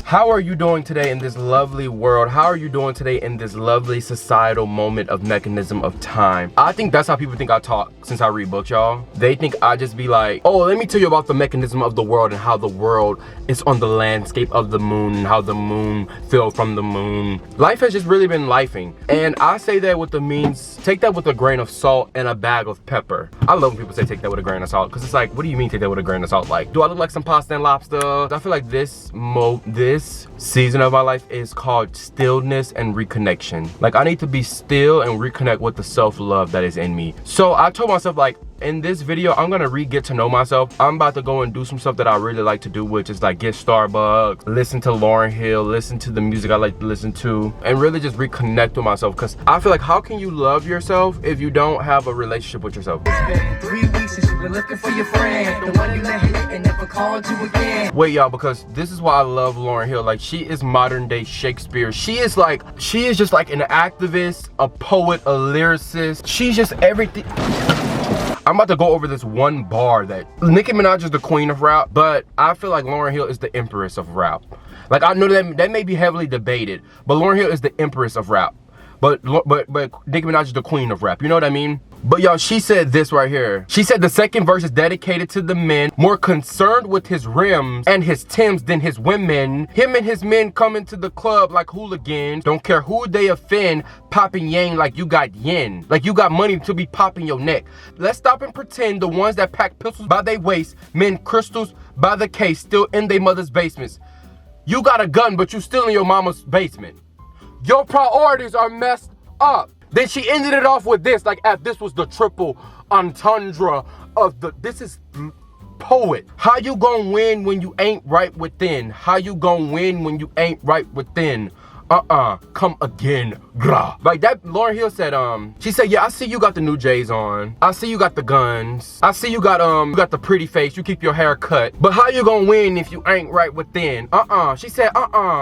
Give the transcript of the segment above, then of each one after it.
How are you doing today in this lovely world? How are you doing today in this lovely societal moment of mechanism of time? I think that's how people think I talk since I read books, y'all. They think I just be like, oh, let me tell you about the mechanism of the world and how the world is on the landscape of the moon and how the moon fell from the moon. Life has just really been lifing. And I say that with the means, take that with a grain of salt and a bag of pepper. I love when people say take that with a grain of salt, because it's like, what do you mean take that with a grain of salt? Like, do I look like some pasta and lobster? I feel like this season of my life is called stillness and reconnection. Like, I need to be still and reconnect with the self-love that is in me. So I told myself, like, in this video, I'm gonna get to know myself. I'm about to go and do some stuff that I really like to do, which is like get Starbucks, listen to Lauryn Hill, listen to the music I like to listen to, and really just reconnect with myself. Because I feel like, how can you love yourself if you don't have a relationship with yourself? It's been 3 weeks since you've been looking for your friend, the one you let hit and never called you again. Wait, y'all, because this is why I love Lauryn Hill. Like, she is modern day Shakespeare. She is just like an activist, a poet, a lyricist. She's just everything. I'm about to go over this one bar that Nicki Minaj is the queen of rap, but I feel like Lauryn Hill is the empress of rap. Like, I know that may be heavily debated, but Lauryn Hill is the empress of rap. But Nicki Minaj is the queen of rap. You know what I mean? But y'all, she said this right here. She said the second verse is dedicated to the men, more concerned with his rims and his Timbs than his women. Him and his men come into the club like hooligans. Don't care who they offend, popping yang like you got yen. Like you got money to be popping your neck. Let's stop and pretend the ones that pack pistols by their waist, men crystals by the case, still in their mother's basements. You got a gun, but you still in your mama's basement. Your priorities are messed up. Then she ended it off with this, like, as this was the triple entendre of this is poet. How you gonna win when you ain't right within? How you gonna win when you ain't right within? Come again, grah. Like that, Lauryn Hill said, she said, yeah, I see you got the new J's on. I see you got the guns. I see you got the pretty face. You keep your hair cut. But how you gonna win if you ain't right within? She said,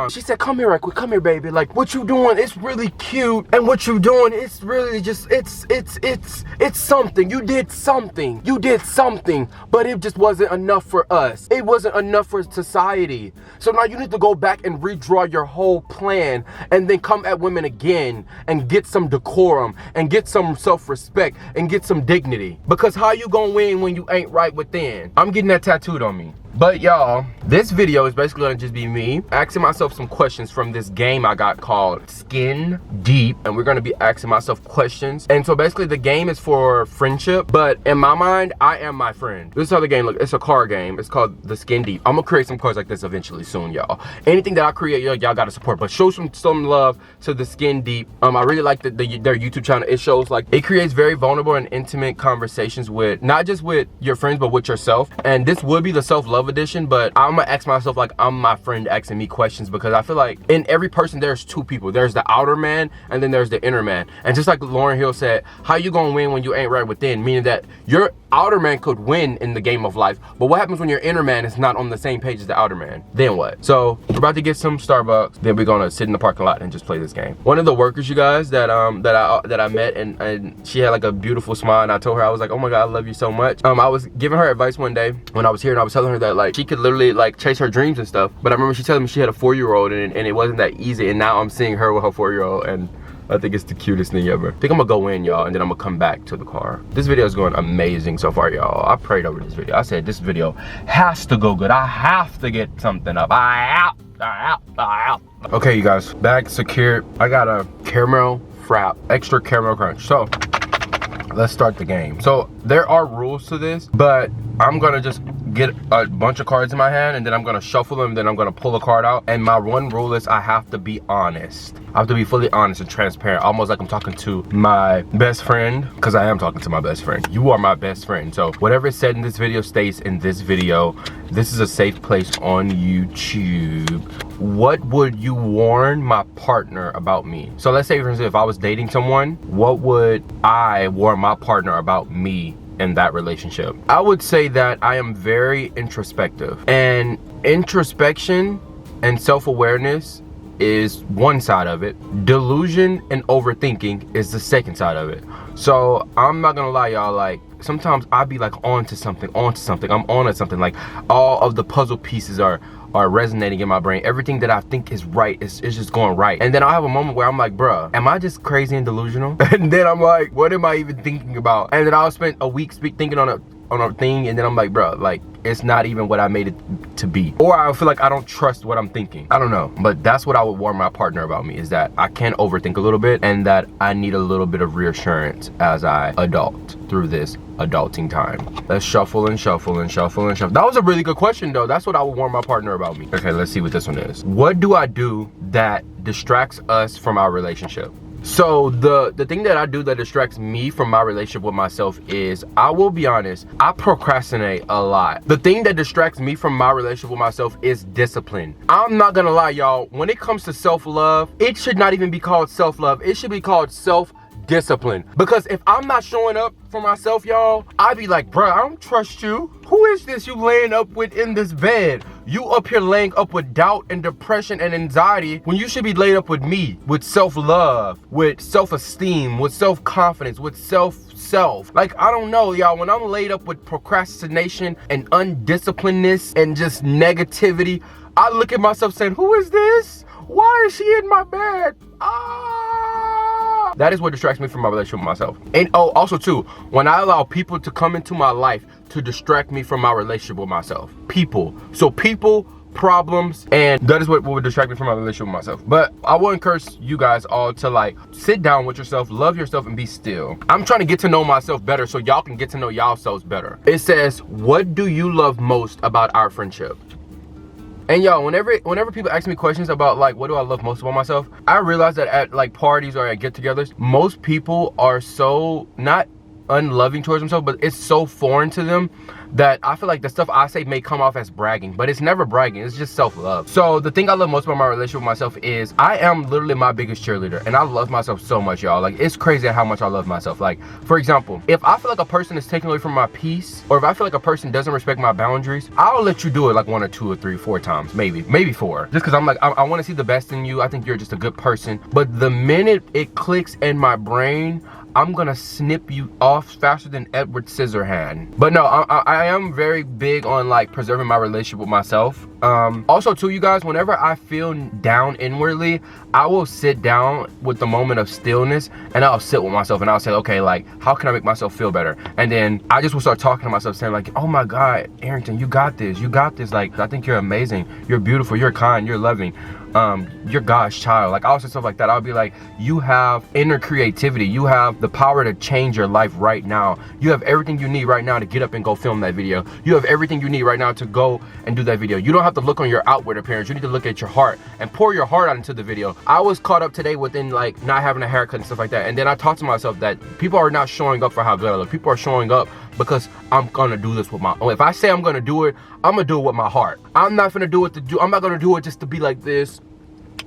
She said, come here right quick. Come here, baby. Like, what you doing, it's really cute. And what you doing, it's really just, it's something. You did something. You did something. But it just wasn't enough for us. It wasn't enough for society. So now you need to go back and redraw your whole plan, and then come at women again and get some decorum and get some self-respect and get some dignity. Because how you gonna win when you ain't right within? I'm getting that tattooed on me. But y'all, this video is basically gonna just be me asking myself some questions from this game I got called Skin Deep, and we're gonna be asking myself questions. And so basically the game is for friendship, but in my mind, I am my friend. This is how the game looks. It's a card game. It's called the Skin Deep. I'm gonna create some cards like this eventually soon, y'all. Anything that I create, y'all gotta support, but show some love to the Skin Deep. I really like their YouTube channel. It shows, like, it creates very vulnerable and intimate conversations with, not just with your friends, but with yourself. And this would be the self-love edition, but I'm gonna ask myself, like, I'm my friend asking me questions, because I feel like in every person there's two people. There's the outer man and then there's the inner man. And just like Lauryn Hill said, how you gonna win when you ain't right within? Meaning that your outer man could win in the game of life, but what happens when your inner man is not on the same page as the outer man? Then what? So we're about to get some Starbucks, then we're gonna sit in the parking lot and just play this game. One of the workers, you guys, that I met, and she had like a beautiful smile, and I told her, I was like, oh my God, I love you so much. I was giving her advice one day when I was here, and I was telling her that, like, she could literally, like, chase her dreams and stuff. But I remember she telling me she had a 4-year-old, and it wasn't that easy. And now I'm seeing her with her 4-year-old, and I think it's the cutest thing ever. I think I'm gonna go in, y'all, and then I'm gonna come back to the car. This video is going amazing so far, y'all. I prayed over this video. I said this video has to go good. I have to get something up. Okay, you guys, bag secured. I got a caramel frap, extra caramel crunch. So let's start the game. So there are rules to this, but I'm gonna just get a bunch of cards in my hand, and then I'm gonna shuffle them, then I'm gonna pull a card out. And my one rule is I have to be honest. I have to be fully honest and transparent, almost like I'm talking to my best friend, because I am talking to my best friend. You are my best friend. So whatever is said in this video stays in this video. This is a safe place on YouTube. What would you warn my partner about me? So let's say, for instance, if I was dating someone, what would I warn my partner about me in that relationship? I would say that I am very introspective, and introspection and self-awareness is one side of it. Delusion and overthinking is the second side of it. So I'm not gonna lie, y'all, like, sometimes I be like onto something. I'm on to something. Like all of the puzzle pieces are resonating in my brain. Everything that I think is right is just going right. And then I have a moment where I'm like, bruh, am I just crazy and delusional? And then I'm like, what am I even thinking about? And then I'll spend a week thinking on a thing, and then I'm like, bruh, like it's not even what I made it to be. Or I feel like I don't trust what I'm thinking. I don't know, but that's what I would warn my partner about me, is that I can overthink a little bit, and that I need a little bit of reassurance as I adult through this adulting time. Let's shuffle and shuffle and shuffle and shuffle. That was a really good question though. That's what I would warn my partner about me. Okay, let's see what this one is. What do I do that distracts us from our relationship? So the thing that I do that distracts me from my relationship with myself is, I will be honest, I procrastinate a lot. The thing that distracts me from my relationship with myself is discipline. I'm not gonna lie, y'all. When it comes to self-love, it should not even be called self-love. It should be called self-discipline. Because if I'm not showing up for myself, y'all, I be like, bruh, I don't trust you. Who is this you laying up with in this bed? You up here laying up with doubt and depression and anxiety when you should be laid up with me, with self-love, with self-esteem, with self-confidence, with self. Like, I don't know, y'all, when I'm laid up with procrastination and undisciplinedness and just negativity, I look at myself saying, who is this? Why is she in my bed? That is what distracts me from my relationship with myself. And oh, also too, when I allow people to come into my life to distract me from my relationship with myself. People. So people, problems, and that is what would distract me from my relationship with myself. But I will encourage you guys all to like sit down with yourself, love yourself, and be still. I'm trying to get to know myself better so y'all can get to know y'all-selves better. It says, what do you love most about our friendship? And y'all, whenever people ask me questions about like what do I love most about myself, I realize that at like parties or at get-togethers, most people are so not unloving towards themselves, but it's so foreign to them that I feel like the stuff I say may come off as bragging, but it's never bragging, it's just self-love. So the thing I love most about my relationship with myself is I am literally my biggest cheerleader, and I love myself so much, y'all. Like, it's crazy how much I love myself. Like, for example, if I feel like a person is taking away from my peace, or if I feel like a person doesn't respect my boundaries, I'll let you do it like 1 or 2 or 3 or 4 times, maybe 4, just because I'm like, I want to see the best in you. I think you're just a good person. But the minute it clicks in my brain, I'm gonna snip you off faster than Edward Scissorhand. But no, I am very big on like preserving my relationship with myself. Also too, you guys, whenever I feel down inwardly, I will sit down with the moment of stillness, and I'll sit with myself and I'll say, okay, like, how can I make myself feel better? And then I just will start talking to myself, saying like, oh my God, Arrington, you got this. Like, I think you're amazing. You're beautiful. You're kind. You're loving. You're God's child. Like, I'll say stuff like that. I'll be like, you have inner creativity. You have the power to change your life right now. You have everything you need right now to get up and go film that video. You have everything you need right now to go and do that video. You don't have to look on your outward appearance. You need to look at your heart and pour your heart out into the video. I was caught up today within like not having a haircut and stuff like that. And then I talked to myself that people are not showing up for how good I look. People are showing up because I'm gonna do this with my own. If I say I'm gonna do it, I'm gonna do it with my heart. I'm not gonna do it I'm not gonna do it just to be like this.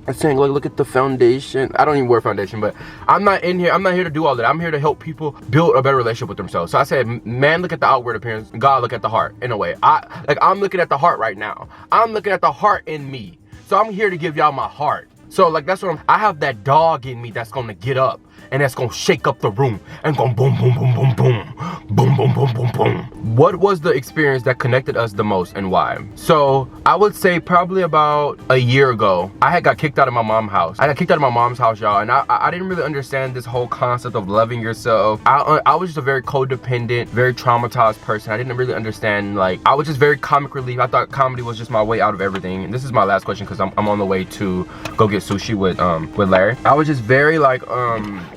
I'm saying, like, look at the foundation. I don't even wear foundation, but I'm not here to do all that. I'm here to help people build a better relationship with themselves. So I said, man, look at the outward appearance. God, look at the heart, in a way. I'm looking at the heart right now. I'm looking at the heart in me. So I'm here to give y'all my heart. So like, that's what I have that dog in me that's gonna get up and that's gonna shake up the room and go boom, boom, boom, boom, boom, boom, boom, boom, boom, boom. What was the experience that connected us the most and why? So I would say probably about a year ago, I had got kicked out of my mom's house. I got kicked out of my mom's house, y'all, and I didn't really understand this whole concept of loving yourself. I was just a very codependent, very traumatized person. I didn't really understand, like, I was just very comic relief. I thought comedy was just my way out of everything. And this is my last question because I'm on the way to go get sushi with Larry. I was just very like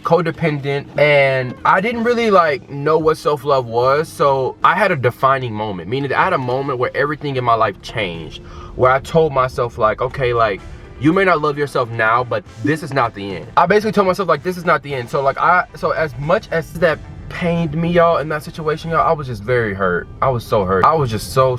codependent, and I didn't really like know what self-love was. So I had a defining moment, meaning that I had a moment where everything in my life changed, where I told myself like, okay, like, you may not love yourself now, but this is not the end. I basically told myself like, this is not the end. So like, so as much as that pained me, y'all, in that situation, y'all, I was just very hurt. I was so hurt. I was just so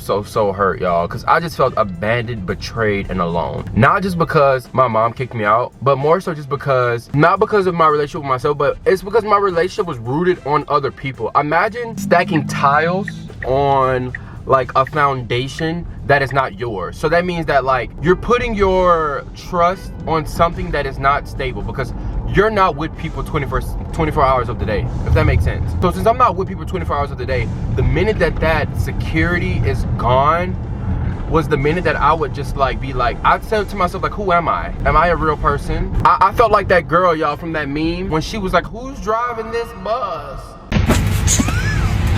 hurt, y'all, because I just felt abandoned, betrayed, and alone. Not just because my mom kicked me out, but more so just because, not because of my relationship with myself, but it's because my relationship was rooted on other people. Imagine stacking tiles on like a foundation that is not yours. So that means that like you're putting your trust on something that is not stable, because you're not with people 24 hours of the day, if that makes sense. So since I'm not with people 24 hours of the day, the minute that security is gone was the minute that I would just like be like, I'd say to myself like, who am I? Am I a real person? I felt like that girl, y'all, from that meme when she was like, who's driving this bus?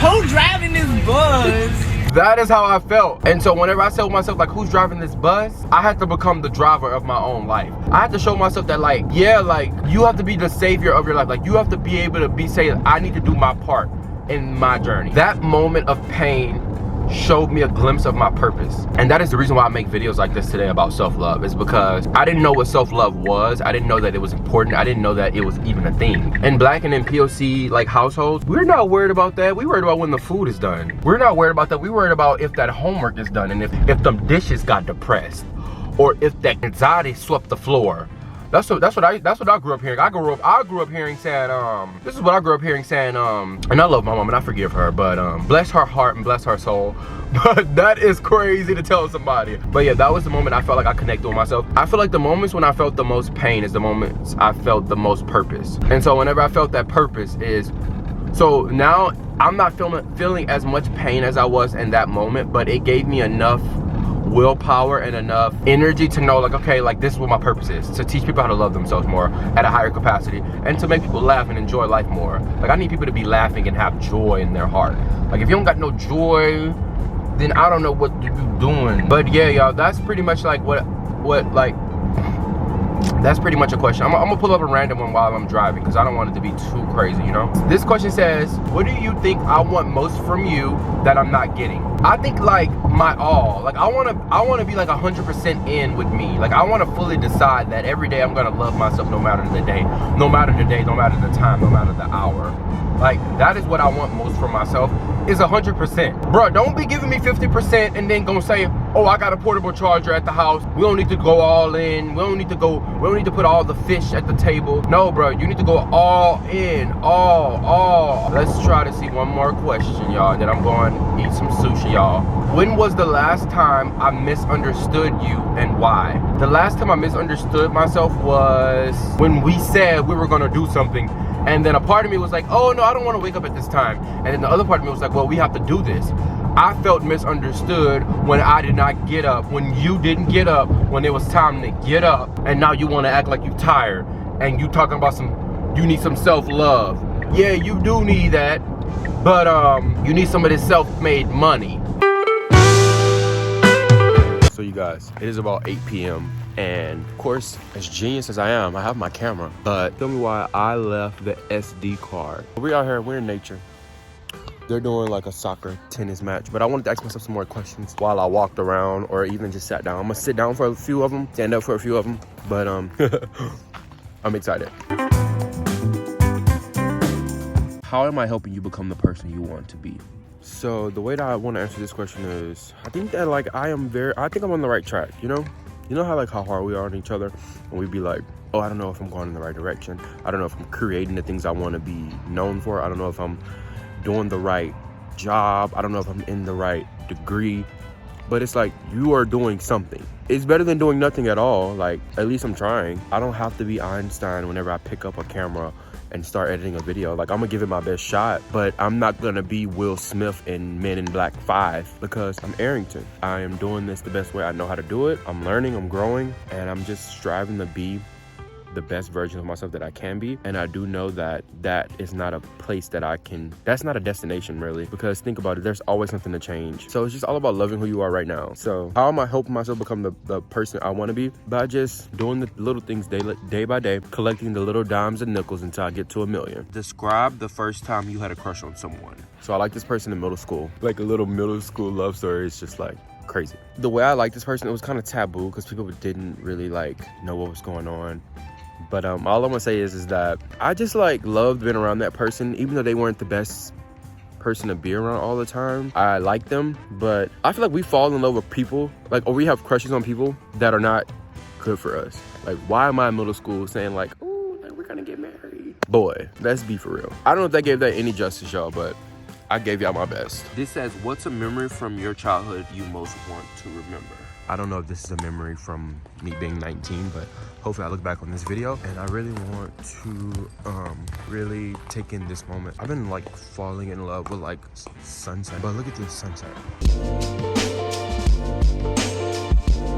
Who's driving this bus? That is how I felt. And so whenever I tell myself like, who's driving this bus, I had to become the driver of my own life. I had to show myself that like, yeah, like you have to be the savior of your life. Like you have to be able to be saying, I need to do my part in my journey. That moment of pain showed me a glimpse of my purpose. And that is the reason why I make videos like this today about self-love, is because I didn't know what self-love was. I didn't know that it was important. I didn't know that it was even a thing. In Black and in POC like households, we're not worried about that. We worried about when the food is done. We're not worried about that. We worried about if that homework is done and if them dishes got depressed or if that anxiety swept the floor. That's what I grew up hearing. I grew up hearing saying, this is what I grew up hearing saying, and I love my mom and I forgive her, but bless her heart and bless her soul. But that is crazy to tell somebody. But yeah, that was the moment I felt like I connected with myself. I feel like the moments when I felt the most pain is the moments I felt the most purpose. And so whenever I felt that purpose is, so now I'm not feeling as much pain as I was in that moment, but it gave me enough willpower and enough energy to know like, okay, like this is what my purpose is, to teach people how to love themselves more at a higher capacity and to make people laugh and enjoy life more. Like I need people to be laughing and have joy in their heart. Like if you don't got no joy, then I don't know what you're doing. But yeah, y'all, that's pretty much like what like, that's pretty much a question. I'm gonna pull up a random one while I'm driving because I don't want it to be too crazy, you know? This question says, what do you think I want most from you that I'm not getting? I think like my all. Like I wanna be like 100% in with me. Like I wanna fully decide that every day I'm gonna love myself no matter the day, no matter the time, no matter the hour. Like that is what I want most from myself, is 100%. Bro, don't be giving me 50% and then gonna say, oh, I got a portable charger at the house. We don't need to go all in. We don't need to put all the fish at the table. No, bro, you need to go all in, all. Let's try to see one more question, y'all, and then I'm going to eat some sushi, y'all. When was the last time I misunderstood you and why? The last time I misunderstood myself was when we said we were gonna do something, and then a part of me was like, oh no, I don't want to wake up at this time. And then the other part of me was like, well, we have to do this. I felt misunderstood when I did not get up, when you didn't get up, when it was time to get up, and now you want to act like you're tired, and you talking about you need some self-love. Yeah, you do need that, but you need some of this self-made money. So you guys, it is about 8 p.m. and of course, as genius as I am, I have my camera, but tell me why I left the SD card. We out here, we're in nature. They're doing like a soccer tennis match, but I wanted to ask myself some more questions while I walked around or even just sat down. I'm gonna sit down for a few of them, stand up for a few of them, but I'm excited. How am I helping you become the person you want to be? So the way that I want to answer this question is, I think that like I think I'm on the right track, you know? You know how hard we are on each other, and we'd be like, oh, I don't know if I'm going in the right direction. I don't know if I'm creating the things I want to be known for. I don't know if I'm doing the right job. I don't know if I'm in the right degree. But it's like, you are doing something. It's better than doing nothing at all. Like, at least I'm trying. I don't have to be Einstein whenever I pick up a camera and start editing a video. Like, I'm gonna give it my best shot, but I'm not gonna be Will Smith in Men in Black 5 because I'm Arrington. I am doing this the best way I know how to do it. I'm learning, I'm growing, and I'm just striving to be the best version of myself that I can be. And I do know that that is not a place that that's not a destination really, because think about it, there's always something to change. So it's just all about loving who you are right now. So how am I helping myself become the person I want to be? By just doing the little things day by day, collecting the little dimes and nickels until I get to 1 million. Describe the first time you had a crush on someone. So I like this person in middle school, like a little middle school love story. It's just like crazy. The way I like this person, it was kind of taboo because people didn't really like know what was going on. But all I'm gonna say is that I just like loved being around that person, even though they weren't the best person to be around all the time. I like them, but I feel like we fall in love with people, like, or we have crushes on people that are not good for us. Like, why am I in middle school saying like, oh, like, we're gonna get married? Boy, let's be for real. I don't know if that gave that any justice, y'all, but I gave y'all my best. This says, what's a memory from your childhood you most want to remember? I don't know if this is a memory from me being 19, but hopefully I look back on this video and I really want to really take in this moment. I've been like falling in love with like sunset, but look at this sunset.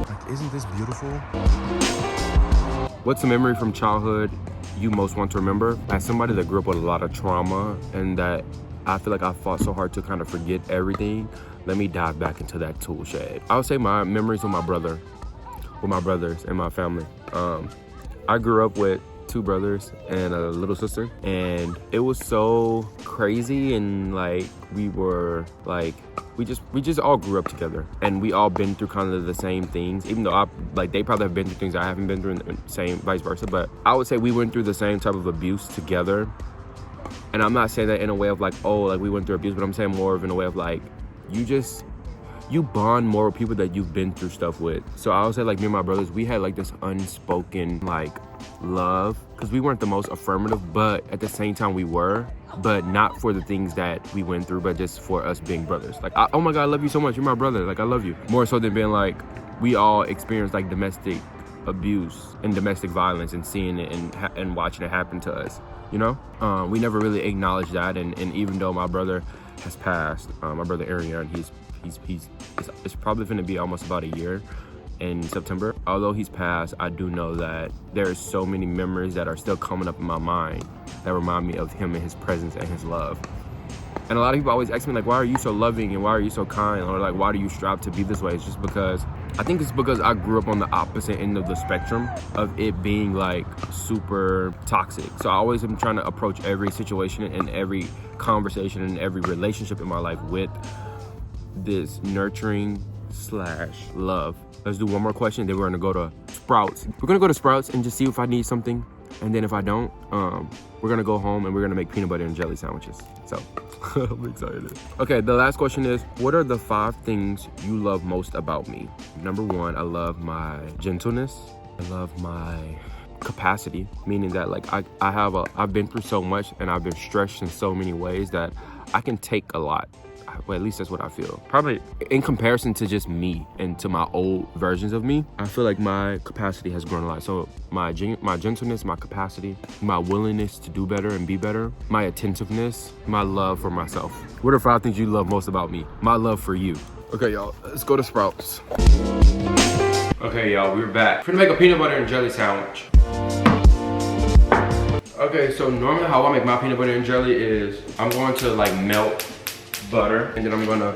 Like, isn't this beautiful? What's a memory from childhood you most want to remember? As somebody that grew up with a lot of trauma and that I feel like I fought so hard to kind of forget everything, let me dive back into that tool shed. I would say my memories with my brothers and my family. I grew up with 2 brothers and a little sister, and it was so crazy, and like we just all grew up together, and we all been through kind of the same things, even though they probably have been through things I haven't been through, and same vice versa. But I would say we went through the same type of abuse together. And I'm not saying that in a way of like, oh, like we went through abuse, but I'm saying more of in a way of like, you bond more with people that you've been through stuff with. So I would say like me and my brothers, we had like this unspoken like love, because we weren't the most affirmative, but at the same time we were, but not for the things that we went through, but just for us being brothers. Like, oh my God, I love you so much. You're my brother. Like, I love you. More so than being like, we all experienced like domestic abuse and domestic violence and seeing it and watching it happen to us. You know, we never really acknowledged that, and even though my brother has passed, my brother Arrington, it's probably going to be almost about a year in September. Although he's passed, I do know that there's so many memories that are still coming up in my mind that remind me of him and his presence and his love. And a lot of people always ask me like, why are you so loving and why are you so kind, or like, why do you strive to be this way? It's just because I think it's because I grew up on the opposite end of the spectrum of it being like super toxic. So I always am trying to approach every situation and every conversation and every relationship in my life with this nurturing / love. Let's do one more question, then we're gonna go to Sprouts. We're gonna go to Sprouts and just see if I need something. And then if I don't, we're gonna go home and we're gonna make peanut butter and jelly sandwiches. So I'm excited. Okay, the last question is, what are the 5 things you love most about me? Number 1, I love my gentleness. I love my capacity, meaning that like I've been through so much and I've been stretched in so many ways that I can take a lot. Well, at least that's what I feel. Probably in comparison to just me and to my old versions of me, I feel like my capacity has grown a lot. So my gentleness, my capacity, my willingness to do better and be better, my attentiveness, my love for myself. What are 5 things you love most about me? My love for you. Okay, y'all, let's go to Sprouts. Okay, y'all, we're back. We're gonna make a peanut butter and jelly sandwich. Okay, so normally how I make my peanut butter and jelly is I'm going to like melt butter, and then I'm gonna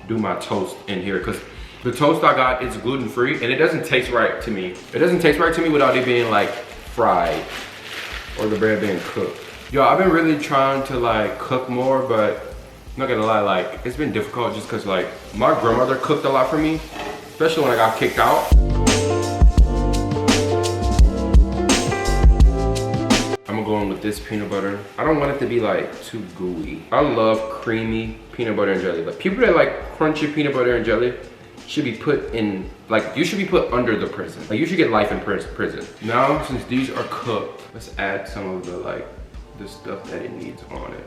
do my toast in here, because the toast I got is gluten-free and it doesn't taste right to me. It doesn't taste right to me without it being like fried or the bread being cooked. Yo, I've been really trying to like cook more, but I'm not gonna lie, like it's been difficult just because like my grandmother cooked a lot for me, especially when I got kicked out. Going with this peanut butter. I don't want it to be like too gooey. I love creamy peanut butter and jelly. Like people that like crunchy peanut butter and jelly should be put in, like you should be put under the prison. Like you should get life in prison. Now, since these are cooked, let's add some of the like the stuff that it needs on it.